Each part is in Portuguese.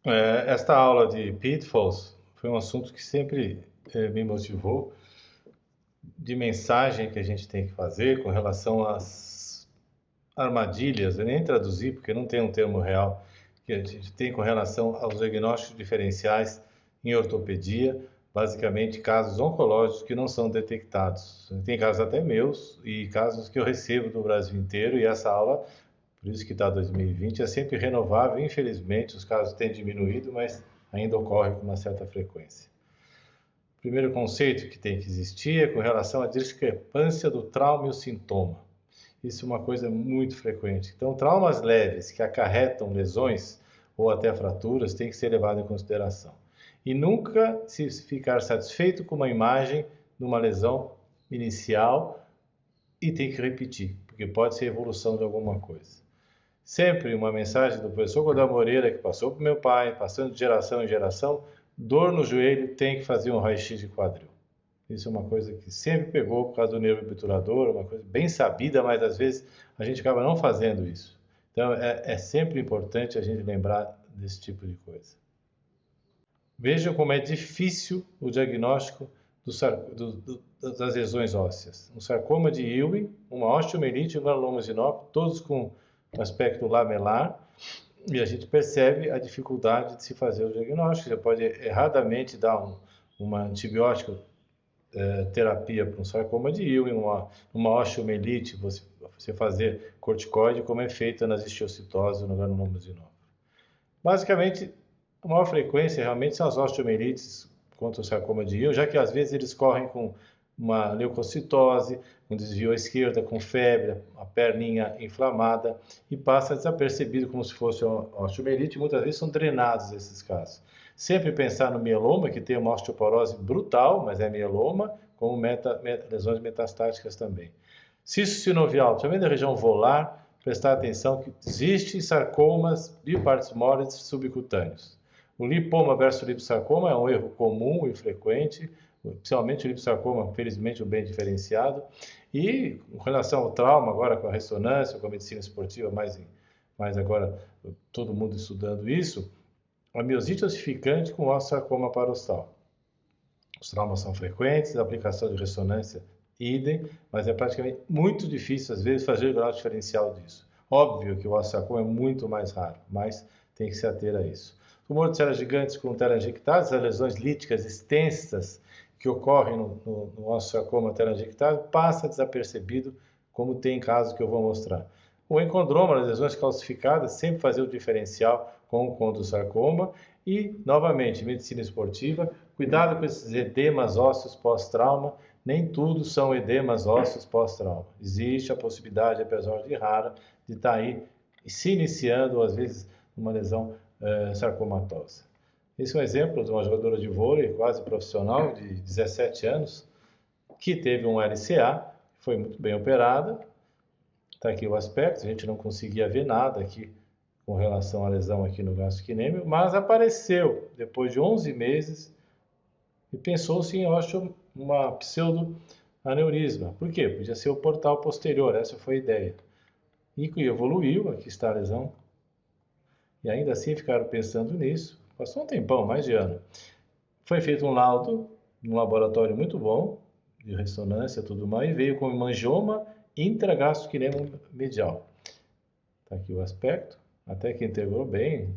Esta aula de pitfalls foi um assunto que sempre me motivou, de mensagem que a gente tem que fazer com relação às armadilhas. Eu nem traduzi porque não tem um termo real que a gente tem com relação aos diagnósticos diferenciais em ortopedia, basicamente casos oncológicos que não são detectados. Tem casos até meus e casos que eu recebo do Brasil inteiro, e essa aula, por isso que está 2020, é sempre renovável. Infelizmente, os casos têm diminuído, mas ainda ocorre com uma certa frequência. O primeiro conceito que tem que existir é com relação à discrepância do trauma e o sintoma. Isso é uma coisa muito frequente. Então, traumas leves que acarretam lesões ou até fraturas têm que ser levados em consideração. E nunca se ficar satisfeito com uma imagem de uma lesão inicial e tem que repetir, porque pode ser evolução de alguma coisa. Sempre uma mensagem do professor Godel Moreira, que passou para o meu pai, passando de geração em geração: dor no joelho, tem que fazer um raio-x de quadril. Isso é uma coisa que sempre pegou por causa do nervo obturador, uma coisa bem sabida, mas às vezes a gente acaba não fazendo isso. Então é sempre importante a gente lembrar desse tipo de coisa. Vejam como é difícil o diagnóstico das lesões ósseas. Um sarcoma de Ewing, uma osteomielite e um granuloma sinópio, todos com um aspecto lamelar, e a gente percebe a dificuldade de se fazer o diagnóstico. Você pode erradamente dar uma antibiótico terapia para um sarcoma de Ewing, uma osteomielite, você fazer corticoide, como é feita nas histiocytoses no granuloma sinópio. Basicamente, a maior frequência realmente são as osteomielites contra o sarcoma de Ewing, já que às vezes eles correm com uma leucocitose, um desvio à esquerda, com febre, a perninha inflamada, e passa desapercebido como se fosse uma osteomielite, e muitas vezes são drenados esses casos. Sempre pensar no mieloma, que tem uma osteoporose brutal, mas é mieloma, como lesões metastáticas também. Cisto sinovial, principalmente da região volar, prestar atenção que existem sarcomas bipartes moles subcutâneos. O lipoma versus liposarcoma é um erro comum e frequente, principalmente o liposarcoma, felizmente, o bem diferenciado. E com relação ao trauma, agora com a ressonância, com a medicina esportiva, mais agora todo mundo estudando isso, a miosite ossificante com osteosarcoma parostal. Os traumas são frequentes, a aplicação de ressonância, idem, mas é praticamente muito difícil, às vezes, fazer o grau diferencial disso. Óbvio que o osteosarcoma é muito mais raro, mas tem que se ater a isso. Tumor de células gigantes com telangiectase, as lesões líticas extensas que ocorrem no osteosarcoma telangiectase, passa desapercebido, como tem casos que eu vou mostrar. O encondroma, as lesões calcificadas, sempre fazer o diferencial com o condrosarcoma. E, novamente, medicina esportiva, cuidado com esses edemas ósseos pós-trauma. Nem tudo são edemas ósseos pós-trauma. Existe a possibilidade, apesar de rara, de estar aí se iniciando, às vezes, uma lesão sarcomatosa. Esse é um exemplo de uma jogadora de vôlei quase profissional, de 17 anos, que teve um LCA, foi muito bem operada. Está aqui o aspecto, a gente não conseguia ver nada aqui com relação à lesão aqui no gastrocnêmio, mas apareceu depois de 11 meses e pensou-se em uma pseudoaneurisma. Por quê? Podia ser o portal posterior, essa foi a ideia. E evoluiu, aqui está a lesão, e ainda assim ficaram pensando nisso. Passou um tempão, mais de ano. Foi feito um laudo num laboratório muito bom, de ressonância e tudo mais, e veio com hemangioma intragastrocnêmio medial. Está aqui o aspecto, até que integrou bem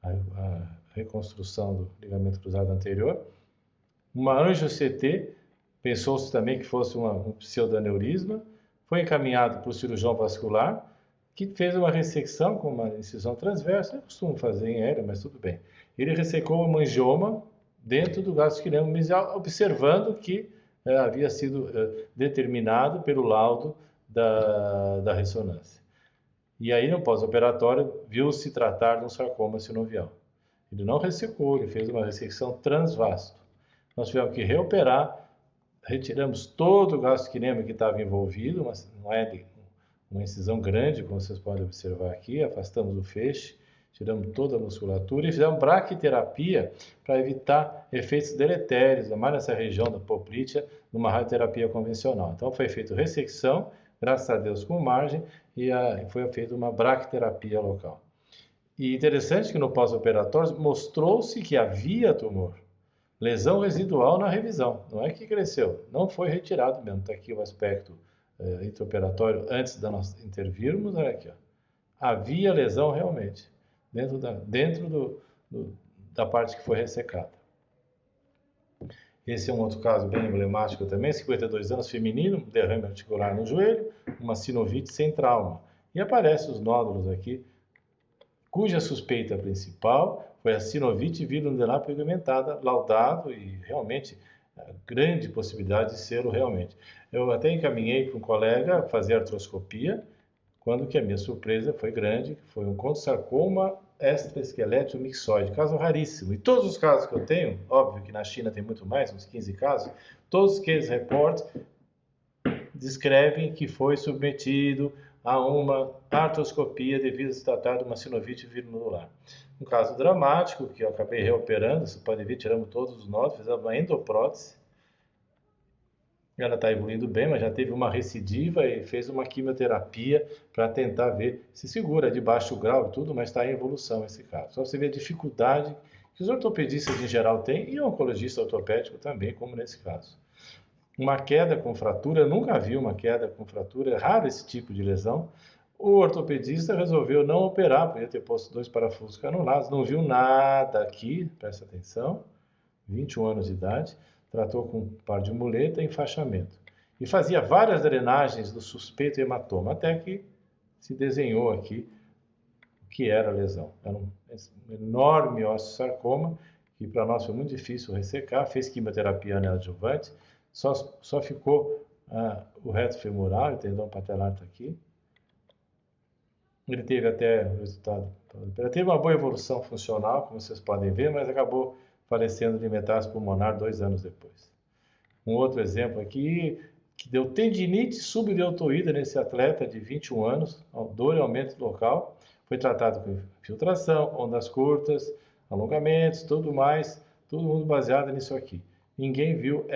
a reconstrução do ligamento cruzado anterior. Uma angio-CT, pensou-se também que fosse um pseudoaneurisma, foi encaminhado para o cirurgião vascular, que fez uma ressecção com uma incisão transversa, eu costumo fazer em aéreo, mas tudo bem. Ele ressecou o hemangioma dentro do gastrocnêmio mesial, observando que havia sido determinado pelo laudo da ressonância. E aí, no pós-operatório, viu-se tratar de um sarcoma sinovial. Ele não ressecou, ele fez uma ressecção transvasto. Nós tivemos que reoperar, retiramos todo o gastrocnêmio que estava envolvido, mas não é uma incisão grande, como vocês podem observar aqui, afastamos o feixe, tiramos toda a musculatura e fizemos braquiterapia para evitar efeitos deletérios, mais nessa região da poplítea, numa radioterapia convencional. Então foi feita ressecção, graças a Deus com margem, e foi feita uma braquiterapia local. E interessante que no pós-operatório mostrou-se que havia tumor. Lesão residual na revisão, não é que cresceu, não foi retirado mesmo. Está aqui o aspecto intraoperatório antes de nós intervirmos, olha aqui, ó. Havia lesão realmente, dentro da parte que foi ressecada. Esse é um outro caso bem emblemático também, 52 anos, feminino, derrame articular no joelho, uma sinovite sem trauma. E aparecem os nódulos aqui, cuja suspeita principal foi a sinovite virulentar pigmentada, laudado e realmente grande possibilidade de ser realmente. Eu até encaminhei para um colega fazer artroscopia, quando que a minha surpresa foi grande, foi um condrosarcoma extraesquelético mixoide, caso raríssimo. E todos os casos que eu tenho, óbvio que na China tem muito mais, uns 15 casos, todos aqueles reportes descrevem que foi submetido a uma artroscopia devido a se tratar de uma sinovite virular. Um caso dramático, que eu acabei reoperando, você pode ver, tiramos todos os nódulos, fizemos uma endoprótese. Ela está evoluindo bem, mas já teve uma recidiva e fez uma quimioterapia para tentar ver se segura de baixo grau e tudo, mas está em evolução esse caso. Só você vê a dificuldade que os ortopedistas em geral têm e o oncologista ortopédico também, como nesse caso. Uma queda com fratura, eu nunca vi uma queda com fratura, é raro esse tipo de lesão. O ortopedista resolveu não operar, podia ter posto 2 parafusos canulados, não viu nada aqui, presta atenção, 21 anos de idade, tratou com um par de muleta e enfaixamento. E fazia várias drenagens do suspeito hematoma, até que se desenhou aqui o que era a lesão. Era um enorme osteosarcoma, que para nós foi muito difícil ressecar, fez quimioterapia neoadjuvante, só ficou o reto femoral, o tendão patelar está aqui. Ele teve até o resultado. Ele teve uma boa evolução funcional, como vocês podem ver, mas acabou falecendo de metástase pulmonar 2 anos depois. Um outro exemplo aqui, que deu tendinite subdeltoída nesse atleta de 21 anos, dor e aumento local, foi tratado com infiltração, ondas curtas, alongamentos, tudo mais, todo mundo baseado nisso aqui. Ninguém viu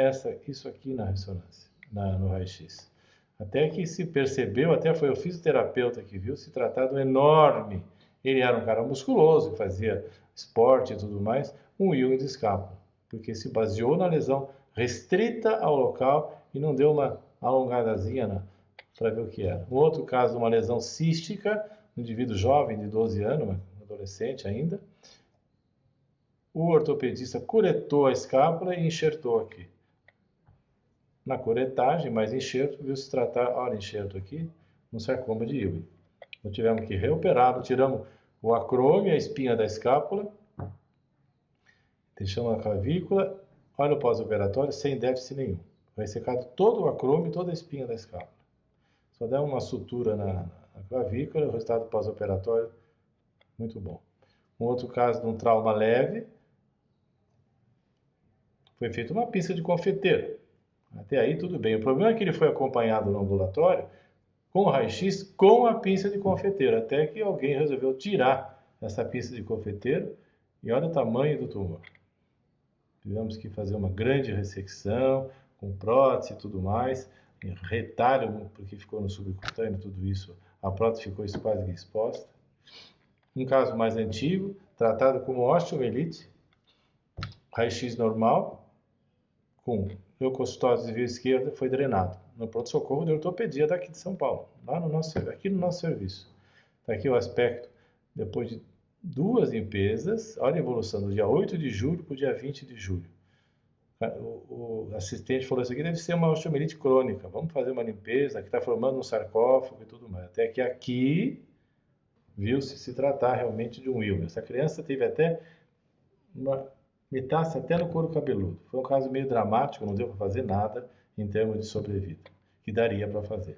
isso aqui na ressonância, no raio-x. Até que se percebeu, até foi o fisioterapeuta que viu, se tratar de um enorme. Ele era um cara musculoso, fazia esporte e tudo mais, um Ewing de escápula, porque se baseou na lesão restrita ao local e não deu uma alongadazinha para ver o que era. Um outro caso, uma lesão cística, um indivíduo jovem de 12 anos, um adolescente ainda. O ortopedista curetou a escápula e enxertou aqui. Na curetagem, mais enxerto, viu se tratar, olha, enxerto aqui, um sarcoma de Ewing. Nós tivemos que reoperá-lo, tiramos o acrome, a espinha da escápula, deixamos a clavícula, olha o pós-operatório, sem déficit nenhum. Foi secado todo o acrome e toda a espinha da escápula. Só deu uma sutura na clavícula, o resultado pós-operatório, muito bom. Um outro caso de um trauma leve, foi feita uma pinça de confeiteiro. Até aí tudo bem. O problema é que ele foi acompanhado no ambulatório com o raio-x com a pinça de confeiteiro, até que alguém resolveu tirar essa pinça de confeiteiro e olha o tamanho do tumor. Tivemos que fazer uma grande ressecção, com prótese e tudo mais, retalho, porque ficou no subcutâneo tudo isso, a prótese ficou quase que exposta. Um caso mais antigo, tratado como osteomielite, raio-x normal, com leucocitose de via esquerda, foi drenado no pronto-socorro de ortopedia daqui de São Paulo, aqui no nosso serviço. Está aqui o aspecto, depois de 2 limpezas, olha a evolução do dia 8 de julho para o dia 20 de julho. O assistente falou, isso aqui deve ser uma osteomielite crônica, vamos fazer uma limpeza, que está formando um sarcófago e tudo mais. Até que aqui viu-se se tratar realmente de um Ewing. Essa criança teve até uma metástase até no couro cabeludo. Foi um caso meio dramático, não deu para fazer nada em termos de sobrevida, que daria para fazer.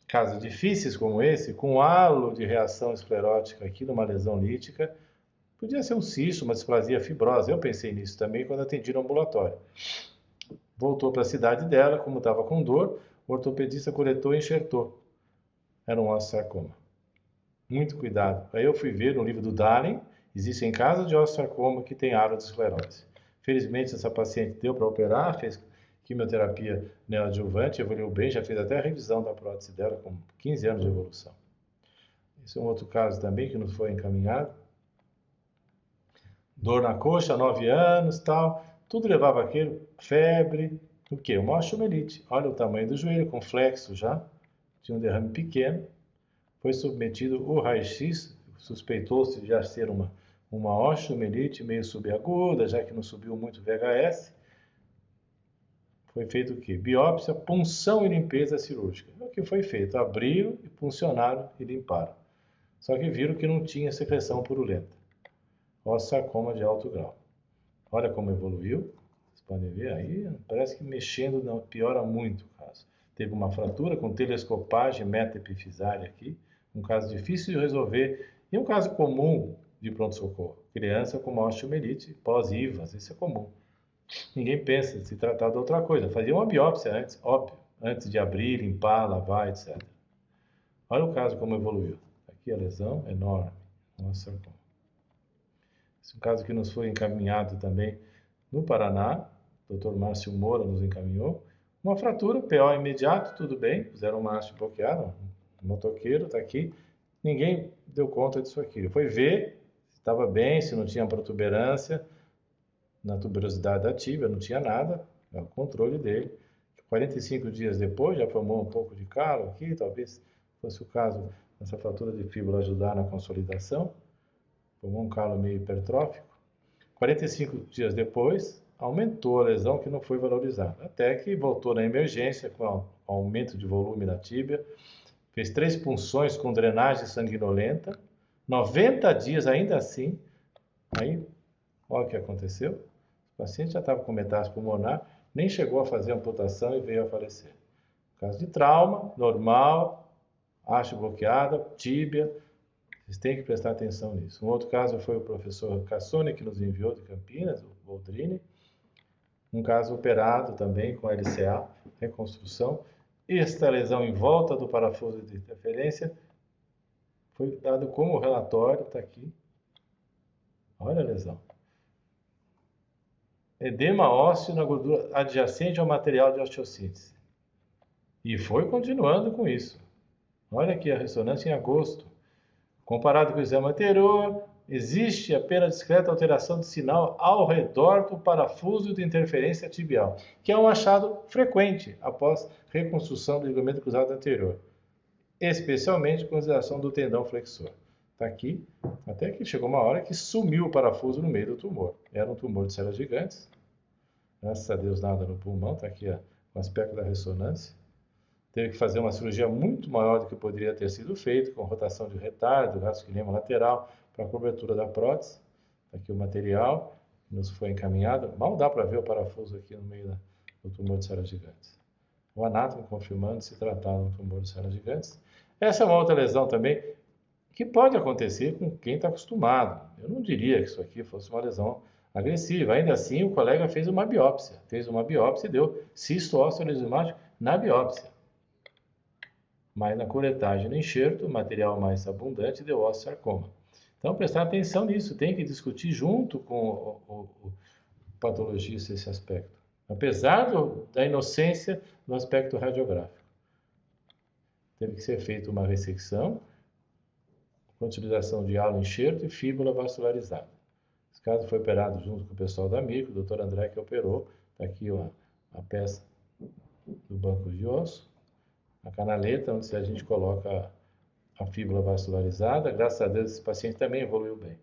Casos difíceis como esse, com halo de reação esclerótica aqui numa lesão lítica, podia ser um cisto, uma displasia fibrosa. Eu pensei nisso também quando atendi no ambulatório. Voltou para a cidade dela, como estava com dor, o ortopedista coletou e enxertou. Era um osteosarcoma. Muito cuidado. Aí eu fui ver no livro do Darling, existem casos de osteosarcoma que tem halo de esclerose. Felizmente essa paciente deu para operar, fez quimioterapia neoadjuvante, evoluiu bem, já fez até a revisão da prótese dela com 15 anos de evolução. Esse é um outro caso também que nos foi encaminhado. Dor na coxa, 9 anos, tal. Tudo levava aquilo, febre, o quê? Uma osteomielite. Olha o tamanho do joelho, com flexo já. Tinha um derrame pequeno. Foi submetido o raio-x, suspeitou-se de já ser uma osteomielite meio subaguda, já que não subiu muito VHS. Foi feito o quê? Biópsia, punção e limpeza cirúrgica. O que foi feito? Abriram e puncionaram e limparam. Só que viram que não tinha secreção purulenta. Osteosarcoma de alto grau. Olha como evoluiu. Vocês podem ver aí, parece que mexendo não, piora muito o caso. Teve uma fratura com telescopagem metaepifisária aqui, um caso difícil de resolver e um caso comum de pronto-socorro. Criança com uma osteomielite pós-IVAS, isso é comum. Ninguém pensa em se tratar de outra coisa. Fazia uma biópsia antes, óbvio, antes de abrir, limpar, lavar, etc. Olha o caso como evoluiu. Aqui a lesão enorme, um osteosarcoma. Esse é um caso que nos foi encaminhado também no Paraná, o Dr. Márcio Moura nos encaminhou. Uma fratura, PO imediato, tudo bem, fizeram uma haste bloqueada, um motoqueiro está aqui. Ninguém deu conta disso aqui. Foi ver se estava bem, se não tinha protuberância na tuberosidade da tíbia, não tinha nada, é o controle dele. 45 dias depois, já formou um pouco de calo aqui, talvez fosse o caso dessa fratura de fíbula ajudar na consolidação. Formou um calo meio hipertrófico. 45 dias depois, aumentou a lesão que não foi valorizada. Até que voltou na emergência com aumento de volume na tíbia. Fez 3 punções com drenagem sanguinolenta. 90 dias ainda assim. Aí, olha o que aconteceu. O paciente já estava com metástase pulmonar, nem chegou a fazer amputação e veio a falecer. Caso de trauma, normal, haste bloqueada, tíbia. Vocês têm que prestar atenção nisso. Um outro caso foi o professor Cassone, que nos enviou de Campinas, o Boldrini. Um caso operado também com LCA, reconstrução. Esta lesão em volta do parafuso de interferência foi dado como relatório, está aqui. Olha a lesão. Edema ósseo na gordura adjacente ao material de osteossíntese. E foi continuando com isso. Olha aqui a ressonância em agosto. Comparado com o exame anterior, existe apenas discreta alteração de sinal ao redor do parafuso de interferência tibial, que é um achado frequente após reconstrução do ligamento cruzado anterior, especialmente com consideração do tendão flexor. Está aqui, até que chegou uma hora que sumiu o parafuso no meio do tumor. Era um tumor de células gigantes, graças a Deus nada no pulmão, está aqui o aspecto da ressonância. Teve que fazer uma cirurgia muito maior do que poderia ter sido feito, com rotação de retardo, gastrocnema lateral, para a cobertura da prótese. Aqui o material que nos foi encaminhado. Mal dá para ver o parafuso aqui no meio do tumor de células gigantes. O anátomo confirmando se tratar de um tumor de células gigantes. Essa é uma outra lesão também que pode acontecer com quem está acostumado. Eu não diria que isso aqui fosse uma lesão agressiva. Ainda assim, o colega fez uma biópsia. E deu cisto ósseo lisomático na biópsia. Mas na curetagem no enxerto, material mais abundante deu osteosarcoma. Então, prestar atenção nisso, tem que discutir junto com o patologista esse aspecto. Apesar da inocência do aspecto radiográfico. Teve que ser feita uma ressecção, com utilização de halo enxerto e fíbula vascularizada. Esse caso foi operado junto com o pessoal da MICO, o Dr. André que operou. Está aqui a peça do banco de osso. A canaleta, onde a gente coloca a fíbula vascularizada. Graças a Deus, esse paciente também evoluiu bem.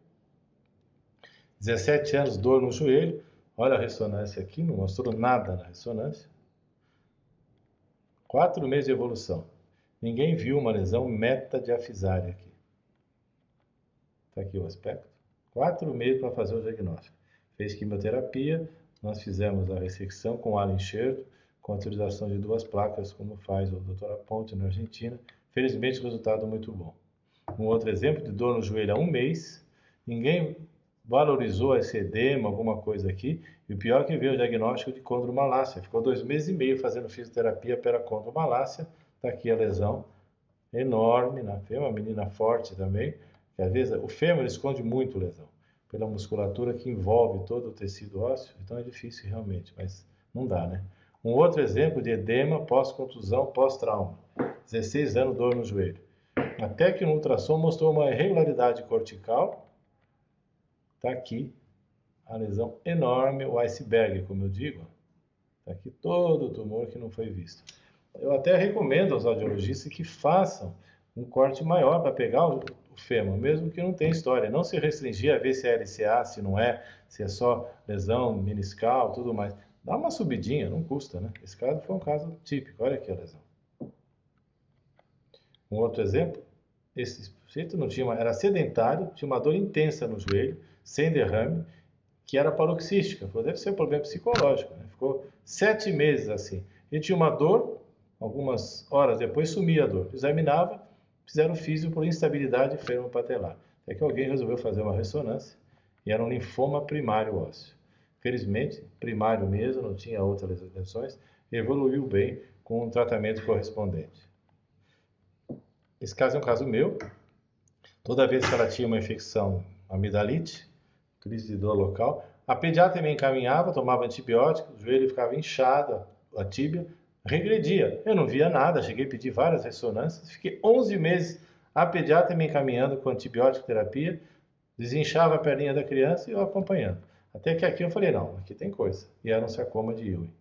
17 anos, dor no joelho. Olha a ressonância aqui, não mostrou nada na ressonância. 4 meses de evolução. Ninguém viu uma lesão metadiafisária aqui. Está aqui o aspecto. 4 meses para fazer o diagnóstico. Fez quimioterapia, nós fizemos a ressecção com halo enxerto, com a utilização de 2 placas, como faz o Dr. Aponte na Argentina. Felizmente, resultado muito bom. Um outro exemplo de dor no joelho há 1 mês. Ninguém valorizou esse edema, alguma coisa aqui. E o pior é que veio o diagnóstico de condromalácia. Ficou 2 meses e meio fazendo fisioterapia pela condromalácia. Está aqui a lesão enorme na fêmur, uma menina forte também. Que às vezes o fêmur esconde muito lesão, pela musculatura que envolve todo o tecido ósseo. Então é difícil realmente, mas não dá, né? Um outro exemplo de edema pós-contusão, pós-trauma. 16 anos, dor no joelho. Até que no ultrassom mostrou uma irregularidade cortical. Está aqui a lesão enorme, o iceberg, como eu digo. Está aqui todo o tumor que não foi visto. Eu até recomendo aos audiologistas que façam um corte maior para pegar o fêmur, mesmo que não tenha história. Não se restringir a ver se é LCA, se não é, se é só lesão meniscal, tudo mais. Dá uma subidinha, não custa, né? Esse caso foi um caso típico. Olha aqui a lesão. Um outro exemplo, esse sujeito não tinha era sedentário, tinha uma dor intensa no joelho, sem derrame, que era paroxística. Deve ser um problema psicológico, né? Ficou 7 meses assim. Ele tinha uma dor, algumas horas depois sumia a dor. Examinava, fizeram físio por instabilidade fêmur-patelar. Até que alguém resolveu fazer uma ressonância e era um linfoma primário ósseo. Felizmente, primário mesmo, não tinha outras lesões, evoluiu bem com um tratamento correspondente. Esse caso é um caso meu. Toda vez que ela tinha uma infecção, amidalite, crise de dor local, a pediatra me encaminhava, tomava antibiótico, o joelho ficava inchado, a tíbia regredia. Eu não via nada, cheguei a pedir várias ressonâncias, fiquei 11 meses a pediatra me encaminhando com antibiótico terapia, desinchava a perninha da criança e eu acompanhando. Até que aqui eu falei, não, aqui tem coisa. E era um sarcoma de Ewing.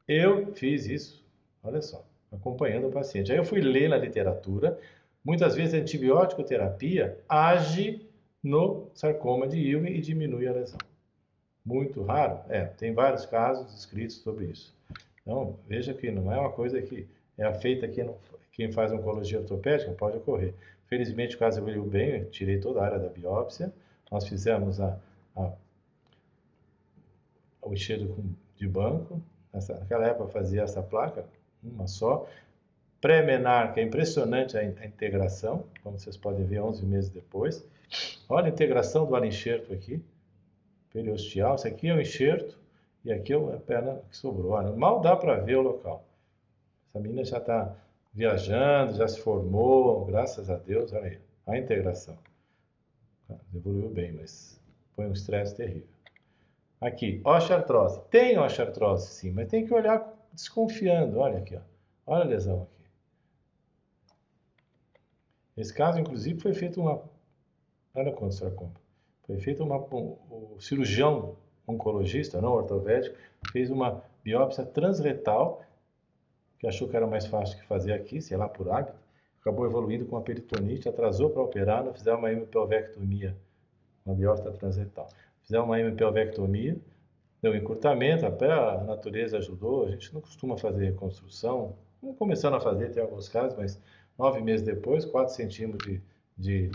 Eu fiz isso, olha só, acompanhando o paciente. Aí eu fui ler na literatura, muitas vezes a antibiótico terapia age no sarcoma de Ewing e diminui a lesão. Muito raro? Tem vários casos escritos sobre isso. Então, veja que não é uma coisa que é feita aqui, quem faz oncologia ortopédica pode ocorrer. Felizmente o caso evoluiu bem, eu tirei toda a área da biópsia, nós fizemos o enxerto de banco, naquela época fazia essa placa, uma só, pré-menar, que é impressionante a integração, como vocês podem ver 11 meses depois. Olha a integração do alenxerto aqui, periosteal, esse aqui é o enxerto e aqui é a perna que sobrou. Olha, mal dá para ver o local. Essa menina já está viajando, já se formou, graças a Deus, olha aí, a integração. Evoluiu bem, mas foi um estresse terrível. Aqui, osteoartrose. Tem osteoartrose, sim, mas tem que olhar desconfiando. Olha aqui, ó. Olha a lesão aqui. Esse caso, inclusive, foi feito uma... Olha quanto sarcoma. Foi feito o cirurgião oncologista, não ortovédico, fez uma biópsia transretal, que achou que era mais fácil que fazer aqui, sei lá, por hábito. Acabou evoluindo com a peritonite, atrasou para operar, não fizeram uma hemipelvectomia, uma biópsia transretal. Fizeram uma hemipelvectomia, deu encurtamento, até a natureza ajudou. A gente não costuma fazer reconstrução, estamos começando a fazer, tem alguns casos, mas 9 meses depois, 4 centímetros de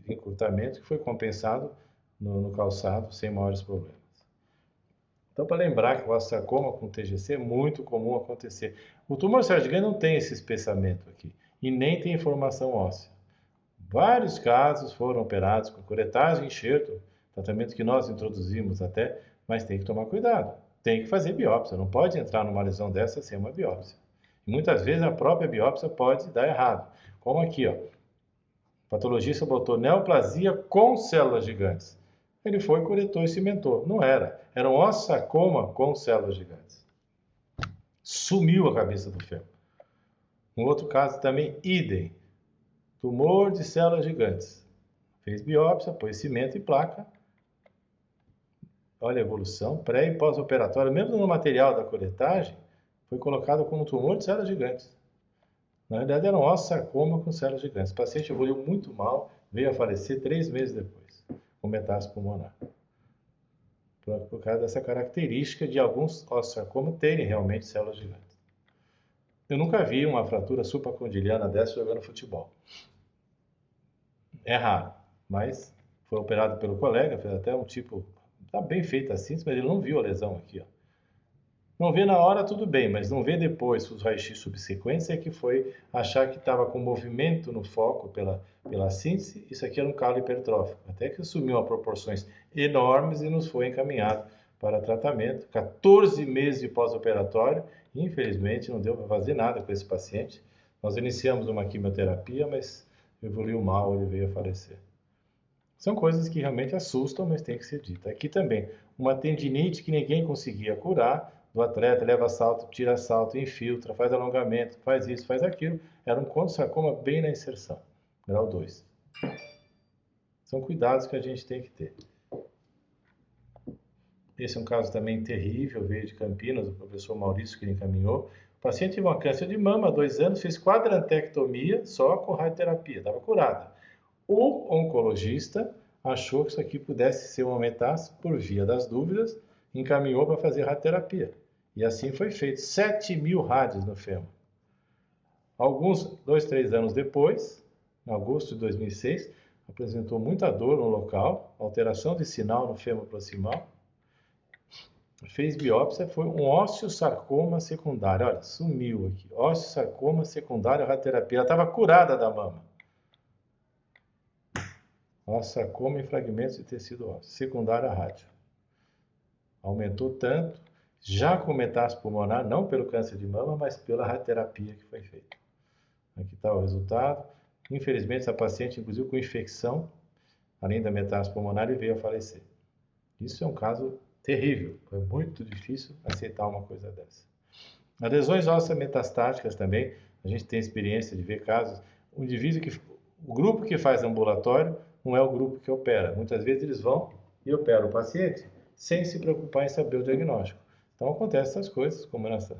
encurtamento, que foi compensado no calçado sem maiores problemas. Então, para lembrar que o osteosarcoma com TGC é muito comum acontecer. O tumor sargento não tem esse espessamento aqui e nem tem formação óssea. Vários casos foram operados com curetagem, enxerto, tratamento que nós introduzimos até, mas tem que tomar cuidado. Tem que fazer biópsia, não pode entrar numa lesão dessa sem uma biópsia. E muitas vezes a própria biópsia pode dar errado. Como aqui, ó. O patologista botou neoplasia com células gigantes. Ele foi, curetou e cimentou. Não era. Era um osteosarcoma com células gigantes. Sumiu a cabeça do fêmur. Um outro caso também, idem. Tumor de células gigantes. Fez biópsia, pôs cimento e placa. Olha a evolução, pré e pós-operatória. Mesmo no material da curetagem, foi colocado como tumor de células gigantes. Na verdade, era um osteosarcoma com células gigantes. O paciente evoluiu muito mal, veio a falecer 3 meses depois, com metástase pulmonar. Por causa dessa característica de alguns osteosarcomas terem realmente células gigantes. Eu nunca vi uma fratura supracondiliana dessa jogando futebol. É raro, mas foi operado pelo colega, fez até um tipo... Está bem feita a síntese, mas ele não viu a lesão aqui, ó. Não vê na hora, tudo bem, mas não vê depois os raio-x subsequentes, é que foi achar que estava com movimento no foco pela síntese, isso aqui era um calo hipertrófico, até que assumiu a proporções enormes e nos foi encaminhado para tratamento, 14 meses de pós-operatório, infelizmente não deu para fazer nada com esse paciente. Nós iniciamos uma quimioterapia, mas evoluiu mal, ele veio a falecer. São coisas que realmente assustam, mas tem que ser dito. Aqui também, uma tendinite que ninguém conseguia curar, do atleta, leva salto, tira salto, infiltra, faz alongamento, faz isso, faz aquilo. Era um condrosarcoma bem na inserção, grau 2. São cuidados que a gente tem que ter. Esse é um caso também terrível, veio de Campinas, o professor Maurício que ele encaminhou. O paciente teve uma câncer de mama há 2 anos, fez quadrantectomia só com radioterapia, estava curada. O oncologista achou que isso aqui pudesse ser uma metástase por via das dúvidas, encaminhou para fazer radioterapia. E assim foi feito, 7.000 rádios no fêmur. Alguns, 2, 3 anos depois, em agosto de 2006, apresentou muita dor no local, alteração de sinal no fêmur proximal, fez biópsia, foi um osteosarcoma secundário. Olha, sumiu aqui. Osteosarcoma secundário, radioterapia. Ela estava curada da mama. Osteosarcoma em fragmentos de tecido ósseo. Secundária rádio. Aumentou tanto, já com metástase pulmonar, não pelo câncer de mama, mas pela radioterapia que foi feita. Aqui está o resultado. Infelizmente, essa paciente, inclusive com infecção, além da metástase pulmonar, ele veio a falecer. Isso é um caso terrível, foi muito difícil aceitar uma coisa dessa. As lesões ósseas metastáticas também, a gente tem experiência de ver casos, o grupo que faz ambulatório não é o grupo que opera. Muitas vezes eles vão e operam o paciente sem se preocupar em saber o diagnóstico. Então acontecem essas coisas, como nessa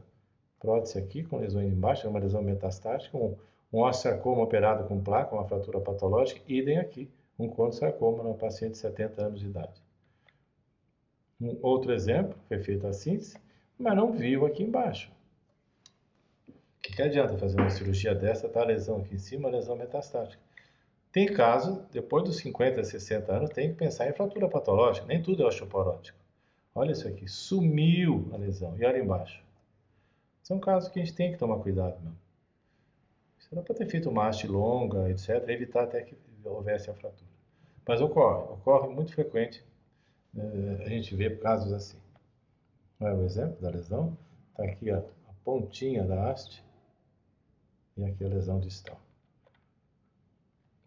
prótese aqui, com lesões embaixo, é uma lesão metastática, um osteosarcoma operado com placa, uma fratura patológica, idem aqui, um condrosarcoma num paciente de 70 anos de idade. Um outro exemplo, foi feita a síntese, mas não viu aqui embaixo. O que adianta fazer uma cirurgia dessa, tá a lesão aqui em cima, a lesão metastática? Tem caso, depois dos 50, 60 anos, tem que pensar em fratura patológica, nem tudo é osteoporótico. Olha isso aqui, sumiu a lesão, e olha embaixo. São casos que a gente tem que tomar cuidado mesmo. Isso era para ter feito uma haste longa, etc., evitar até que houvesse a fratura. Mas ocorre muito frequente. A gente vê casos assim. Olha o exemplo da lesão. Está aqui a pontinha da haste e aqui a lesão distal.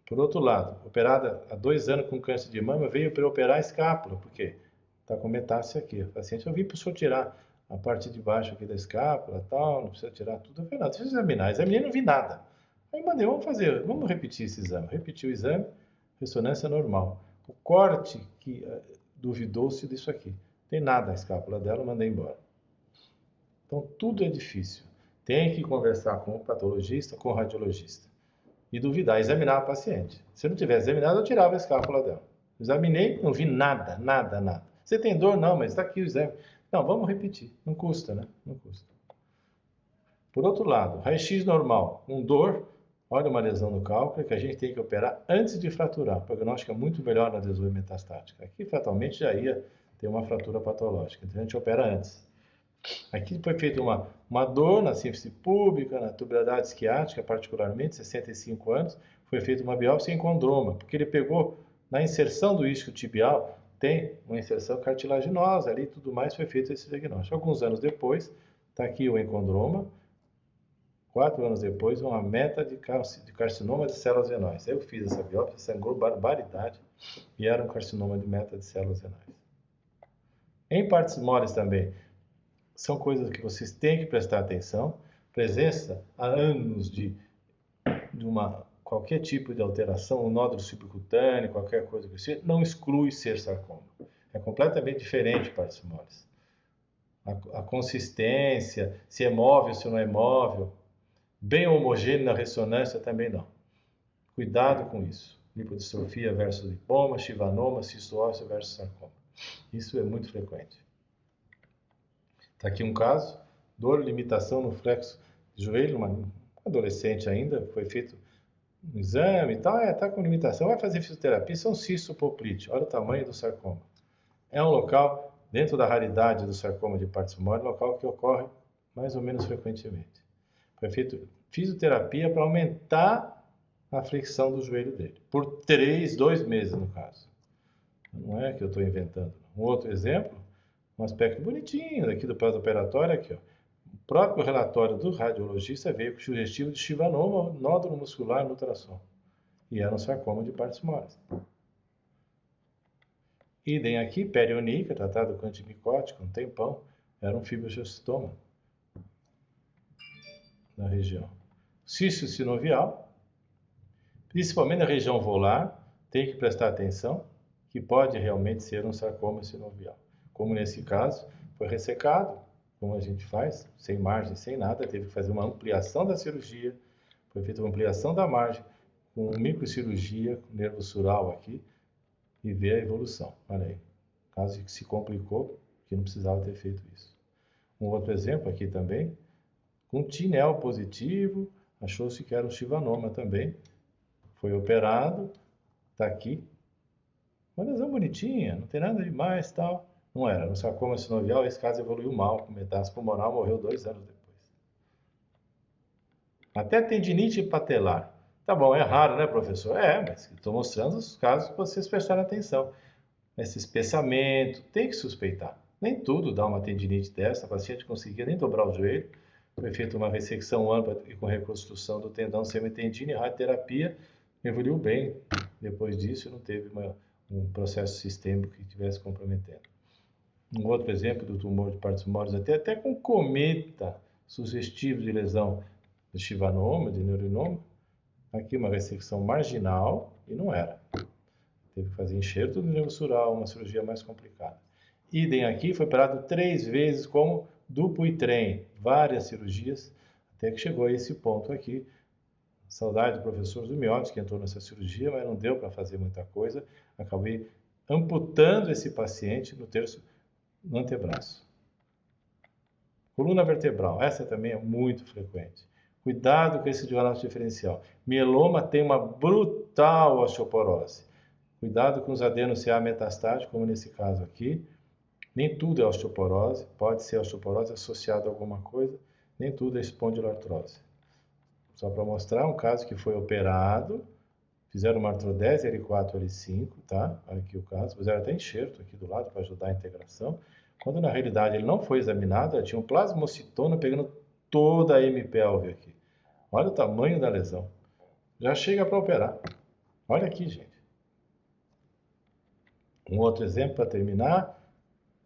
Por outro lado, operada há 2 anos com câncer de mama, veio para operar a escápula, porque está com metástase aqui. O paciente, eu vim para o senhor tirar a parte de baixo aqui da escápula, tal, não precisa tirar tudo. Eu falei, não, deixa eu examinar. Examinei, não vi nada. Aí mandei, vamos repetir esse exame. Repetiu o exame, ressonância normal. O corte que duvidou-se disso aqui. Não tem nada a escápula dela, mandei embora. Então, tudo é difícil. Tem que conversar com o patologista, com o radiologista. E duvidar, examinar a paciente. Se eu não tivesse examinado, eu tirava a escápula dela. Examinei, não vi nada, nada, nada. Você tem dor? Não, mas está aqui o exame. Não, vamos repetir. Não custa, né? Não custa. Por outro lado, raio-x normal, com dor, olha uma lesão no cálculo que a gente tem que operar antes de fraturar. O prognóstico é muito melhor na lesão metastática. Aqui, fatalmente, já ia ter uma fratura patológica. Então, a gente opera antes. Aqui foi feita uma dor na síntese pública, na tuberosidade isquiática, particularmente, 65 anos. Foi feita uma biópsia em condroma, porque ele pegou, na inserção do isquio tibial, tem uma inserção cartilaginosa ali e tudo mais, foi feito esse diagnóstico. Alguns anos depois, está aqui o encondroma. 4 anos depois, uma meta de carcinoma de células renais. Eu fiz essa biópsia, sangrou barbaridade, e era um carcinoma de meta de células renais. Em partes moles também, são coisas que vocês têm que prestar atenção. Presença há anos de qualquer tipo de alteração, um nódulo subcutâneo, qualquer coisa que seja, não exclui ser sarcoma. É completamente diferente de partes moles. A consistência, se é móvel, se não é móvel, bem homogêneo na ressonância também não. Cuidado com isso. Lipodistrofia versus lipoma, chivanoma, cisto ósseo versus sarcoma. Isso é muito frequente. Está aqui um caso, dor, limitação no flexo de joelho, uma adolescente ainda, foi feito um exame e tal, está com limitação, vai fazer fisioterapia, isso é um cisto poplite, olha o tamanho do sarcoma. É um local, dentro da raridade do sarcoma de partes moles, um local que ocorre mais ou menos frequentemente. Foi feito fisioterapia para aumentar a flexão do joelho dele, por 2 meses no caso. Não é que eu estou inventando. Um outro exemplo, um aspecto bonitinho daqui do pós-operatório, aqui, ó. O próprio relatório do radiologista veio com sugestivo de chivanoma, nódulo muscular no ultrassom. E era um sarcoma de partes moles. Idem aqui, perioníquea, tratado com antimicótico um tempão. Era um fibroangiostoma na região. Cisto sinovial, principalmente na região volar, tem que prestar atenção, que pode realmente ser um sarcoma sinovial. Como nesse caso, foi ressecado, como a gente faz, sem margem, sem nada, teve que fazer uma ampliação da cirurgia, foi feita uma ampliação da margem, com microcirurgia, com nervo sural aqui, e ver a evolução. Olha aí, caso que se complicou, que não precisava ter feito isso. Um outro exemplo aqui também, com TINEL positivo, achou-se que era um chivanoma também, foi operado, está aqui, uma lesão bonitinha, não tem nada demais, tal. Não era, no sarcoma sinovial, esse caso evoluiu mal, com metástase pulmonar, morreu 2 anos depois. Até tendinite patelar. Tá bom, é raro, né, professor? É, mas estou mostrando os casos para vocês prestarem atenção. Esse espessamento, tem que suspeitar. Nem tudo dá uma tendinite dessa, a paciente conseguia nem dobrar o joelho, foi feita uma ressecção ampla e com reconstrução do tendão semitendino e radioterapia, evoluiu bem. Depois disso, não teve um processo sistêmico que estivesse comprometendo. Um outro exemplo do tumor de partes moles, até com cometa sugestivo de lesão de chivanoma, de neurinoma. Aqui uma ressecção marginal e não era. Teve que fazer enxerto do nervo sural, uma cirurgia mais complicada. Idem aqui, foi operado 3 vezes como Dupuytren, várias cirurgias, até que chegou a esse ponto aqui. Saudade do professor Zumiotti, que entrou nessa cirurgia, mas não deu para fazer muita coisa. Acabei amputando esse paciente no antebraço. Coluna vertebral, essa também é muito frequente. Cuidado com esse diagnóstico diferencial. Mieloma tem uma brutal osteoporose. Cuidado com os adenos CA metastáticos, como nesse caso aqui. Nem tudo é osteoporose, pode ser osteoporose associada a alguma coisa, nem tudo é espondiloartrose. Só para mostrar um caso que foi operado, fizeram uma artrodese L4, L5, tá? Olha aqui o caso, fizeram até enxerto aqui do lado para ajudar a integração, quando na realidade ele não foi examinado, tinha um plasmocitona pegando toda a hemipelve aqui. Olha o tamanho da lesão. Já chega para operar. Olha aqui, gente. Um outro exemplo para terminar,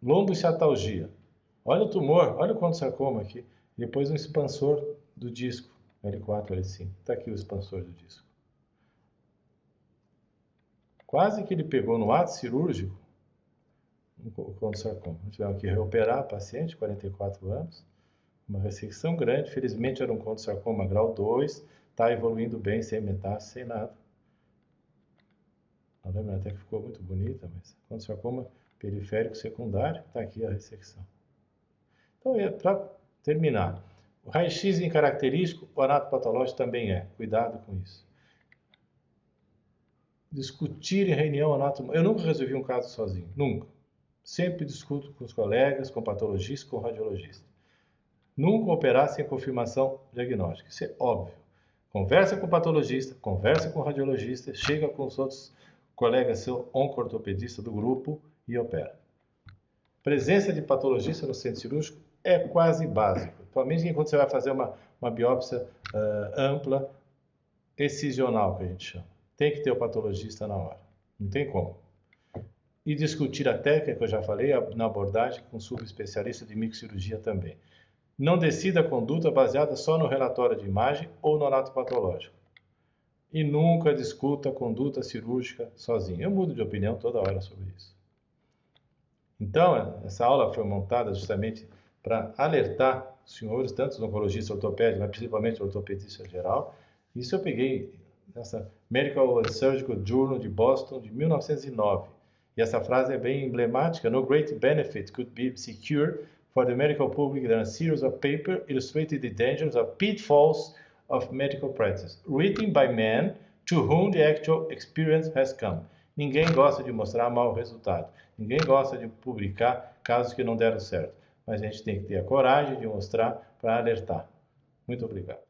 lombociatalgia. Olha o tumor, olha o condrosarcoma aqui. Depois um expansor do disco, L4, L5. Está aqui o expansor do disco. Quase que ele pegou no ato cirúrgico o condrosarcoma. Tivemos que reoperar a paciente, 44 anos. Uma ressecção grande, felizmente era um condrosarcoma grau 2, está evoluindo bem, sem metástase, sem nada. A lâmina até que ficou muito bonita, mas condrosarcoma periférico secundário, está aqui a ressecção. Então, para terminar, o raio-x incaracterístico, o anatopatológico também é. Cuidado com isso. Discutir em reunião anatomo. Eu nunca resolvi um caso sozinho, nunca. Sempre discuto com os colegas, com patologistas, com radiologistas. Nunca operar sem confirmação diagnóstica, isso é óbvio. Conversa com o patologista, conversa com o radiologista, chega com os outros colegas, seu onco-ortopedista do grupo e opera. Presença de patologista no centro cirúrgico é quase básico, principalmente quando você vai fazer uma biópsia ampla, excisional, que a gente chama. Tem que ter o patologista na hora, não tem como. E discutir a técnica, que eu já falei, na abordagem com subespecialista de microcirurgia também. Não decida a conduta baseada só no relatório de imagem ou no anatopatológico. E nunca discuta a conduta cirúrgica sozinho. Eu mudo de opinião toda hora sobre isso. Então, essa aula foi montada justamente para alertar os senhores, tanto os oncologistas ortopédicos, mas principalmente ortopedista geral. Isso eu peguei nessa Medical and Surgical Journal de Boston, de 1909. E essa frase é bem emblemática. No great benefit could be secured for the medical public than a series of papers illustrating the dangers of pitfalls of medical practice, written by men to whom the actual experience has come. Ninguém gosta de mostrar mau resultado. Ninguém gosta de publicar casos que não deram certo. Mas a gente tem que ter a coragem de mostrar para alertar. Muito obrigado.